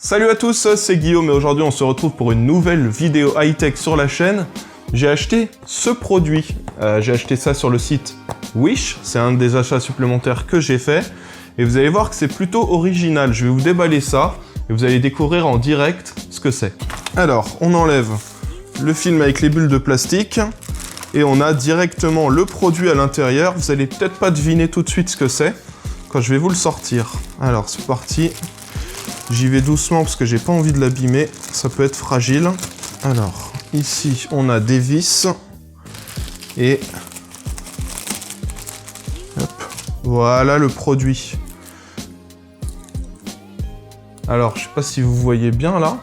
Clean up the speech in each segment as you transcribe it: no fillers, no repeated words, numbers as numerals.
Salut à tous, c'est Guillaume et aujourd'hui on se retrouve pour une nouvelle vidéo high-tech sur la chaîne. J'ai acheté ce produit, j'ai acheté ça sur le site Wish, c'est un des achats supplémentaires que j'ai fait. Et vous allez voir que c'est plutôt original, je vais vous déballer ça et vous allez découvrir en direct ce que c'est. Alors, on enlève le film avec les bulles de plastique et on a directement le produit à l'intérieur. Vous allez peut-être pas deviner tout de suite ce que c'est quand je vais vous le sortir. Alors, c'est parti. J'y vais doucement parce que j'ai pas envie de l'abîmer, ça peut être fragile. Alors, ici, on a des vis. Et... hop, voilà le produit. Alors, je sais pas si vous voyez bien là.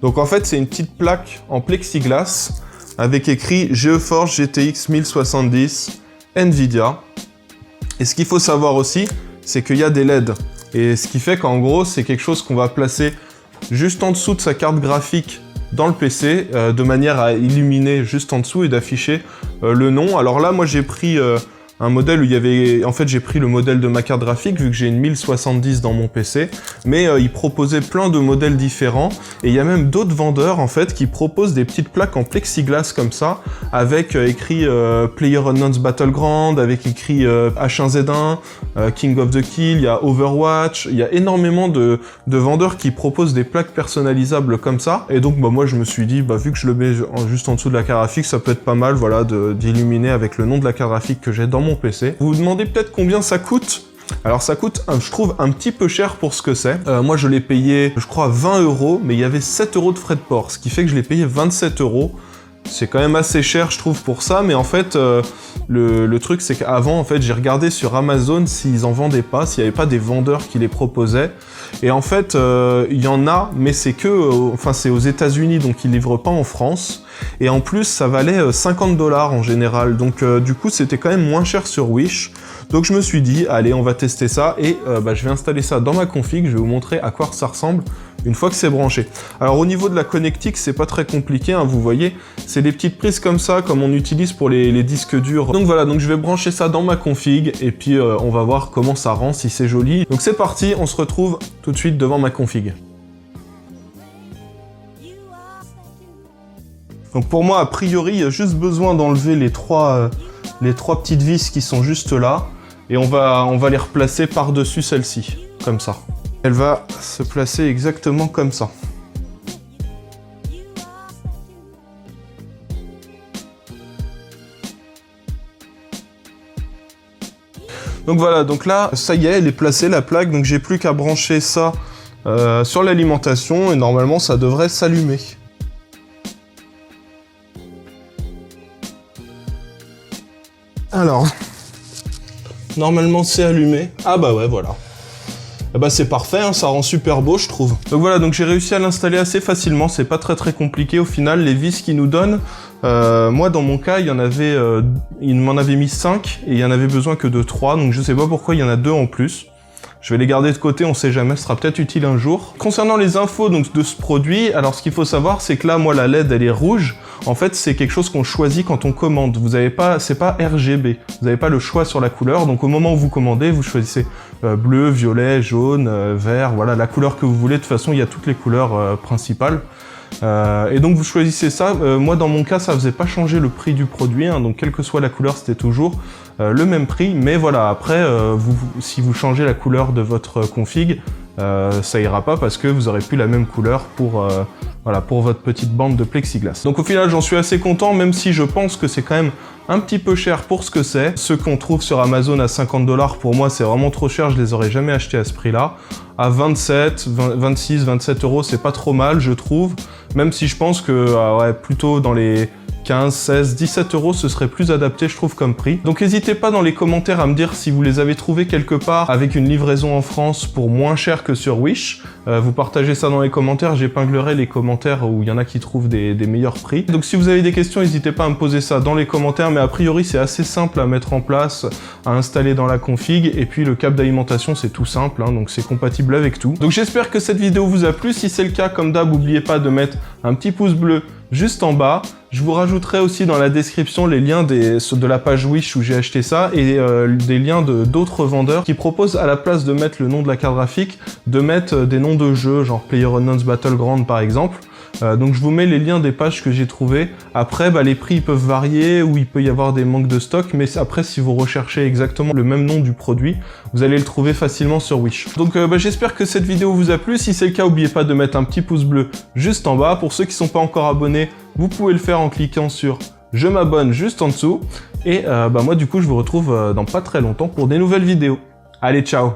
Donc en fait, c'est une petite plaque en plexiglas avec écrit GeForce GTX 1070 Nvidia. Et ce qu'il faut savoir aussi, c'est qu'il y a des LED. Et ce qui fait qu'en gros, c'est quelque chose qu'on va placer juste en dessous de sa carte graphique dans le PC, de manière à illuminer juste en dessous et d'afficher le nom. Alors là, moi j'ai pris un modèle où il y avait... En fait, j'ai pris le modèle de ma carte graphique, vu que j'ai une 1070 dans mon PC. Mais il proposait plein de modèles différents. Et il y a même d'autres vendeurs, en fait, qui proposent des petites plaques en plexiglas comme ça, avec écrit PlayerUnknown's Battleground, avec écrit H1Z1, King of the Kill, il y a Overwatch. Il y a énormément de vendeurs qui proposent des plaques personnalisables comme ça. Et donc, bah, moi, je me suis dit, bah, vu que je le mets juste en dessous de la carte graphique, ça peut être pas mal, voilà, d'illuminer avec le nom de la carte graphique que j'ai dans mon PC. Vous vous demandez peut-être combien ça coûte? Alors ça coûte, je trouve, un petit peu cher pour ce que c'est. Moi je l'ai payé, je crois, 20 €, mais il y avait 7 € de frais de port, ce qui fait que je l'ai payé 27 €. C'est quand même assez cher, je trouve, pour ça, mais en fait, le truc, c'est qu'avant, en fait, j'ai regardé sur Amazon s'ils en vendaient pas, s'il n'y avait pas des vendeurs qui les proposaient. Et en fait, il y en a, mais c'est que, enfin, c'est aux États-Unis, donc ils livrent pas en France. Et en plus, ça valait 50 $ en général, donc du coup, c'était quand même moins cher sur Wish. Donc je me suis dit, allez, on va tester ça, et bah, je vais installer ça dans ma config, je vais vous montrer à quoi ça ressemble une fois que c'est branché. Alors au niveau de la connectique, c'est pas très compliqué, hein, vous voyez, c'est des petites prises comme ça, comme on utilise pour les disques durs. Donc voilà, donc je vais brancher ça dans ma config, et puis on va voir comment ça rend, si c'est joli. Donc c'est parti, on se retrouve tout de suite devant ma config. Donc pour moi, a priori, il y a juste besoin d'enlever les trois petites vis qui sont juste là, et on va les replacer par-dessus celle-ci, comme ça. Elle va se placer exactement comme ça. Donc voilà, donc là, ça y est, elle est placée, la plaque, donc j'ai plus qu'à brancher ça sur l'alimentation, et normalement, ça devrait s'allumer. Alors, normalement c'est allumé. Ah bah ouais, voilà. Et bah c'est parfait, hein, ça rend super beau, je trouve. Donc voilà, donc j'ai réussi à l'installer assez facilement, c'est pas très compliqué au final. Les vis qu'ils nous donnent, moi dans mon cas, il m'en avait mis 5 et il y en avait besoin que de 3, donc je sais pas pourquoi il y en a 2 en plus. Je vais les garder de côté, on sait jamais, ce sera peut-être utile un jour. Concernant les infos donc, de ce produit, alors ce qu'il faut savoir, c'est que là, moi, la LED, elle est rouge. En fait, c'est quelque chose qu'on choisit quand on commande. Vous avez pas, c'est pas RGB. Vous n'avez pas le choix sur la couleur. Donc, au moment où vous commandez, vous choisissez bleu, violet, jaune, vert. Voilà, la couleur que vous voulez. De toute façon, il y a toutes les couleurs principales. Et donc, vous choisissez ça. Moi, dans mon cas, ça faisait pas changer le prix du produit. Hein, donc, quelle que soit la couleur, c'était toujours le même prix. Mais voilà, après, si vous changez la couleur de votre config, ça ira pas parce que vous aurez plus la même couleur pour votre petite bande de plexiglas. Donc au final, j'en suis assez content, même si je pense que c'est quand même un petit peu cher pour ce que c'est. Ceux qu'on trouve sur Amazon à 50 $, pour moi, c'est vraiment trop cher, je les aurais jamais achetés à ce prix-là. À 27, 26, 27 €, c'est pas trop mal, je trouve. Même si je pense que ouais, plutôt dans les 15, 16, 17 €, ce serait plus adapté, je trouve, comme prix. Donc n'hésitez pas dans les commentaires à me dire si vous les avez trouvés quelque part avec une livraison en France pour moins cher que sur Wish. Vous partagez ça dans les commentaires, j'épinglerai les commentaires où il y en a qui trouvent des meilleurs prix. Donc si vous avez des questions, n'hésitez pas à me poser ça dans les commentaires, mais a priori c'est assez simple à mettre en place, à installer dans la config, et puis le câble d'alimentation c'est tout simple, hein, donc c'est compatible avec tout. Donc j'espère que cette vidéo vous a plu, si c'est le cas, comme d'hab, n'oubliez pas de mettre un petit pouce bleu juste en bas. Je vous rajouterai aussi dans la description les liens de la page Wish où j'ai acheté ça et des liens d'autres vendeurs qui proposent à la place de mettre le nom de la carte graphique, de mettre des noms de jeux, genre PlayerUnknown's Battleground par exemple. Donc je vous mets les liens des pages que j'ai trouvées. Après, les prix ils peuvent varier ou il peut y avoir des manques de stock, mais après si vous recherchez exactement le même nom du produit, vous allez le trouver facilement sur Wish. Donc j'espère que cette vidéo vous a plu. Si c'est le cas, n'oubliez pas de mettre un petit pouce bleu juste en bas. Pour ceux qui ne sont pas encore abonnés, vous pouvez le faire en cliquant sur « Je m'abonne » juste en dessous. Et moi du coup je vous retrouve dans pas très longtemps pour des nouvelles vidéos. Allez, ciao!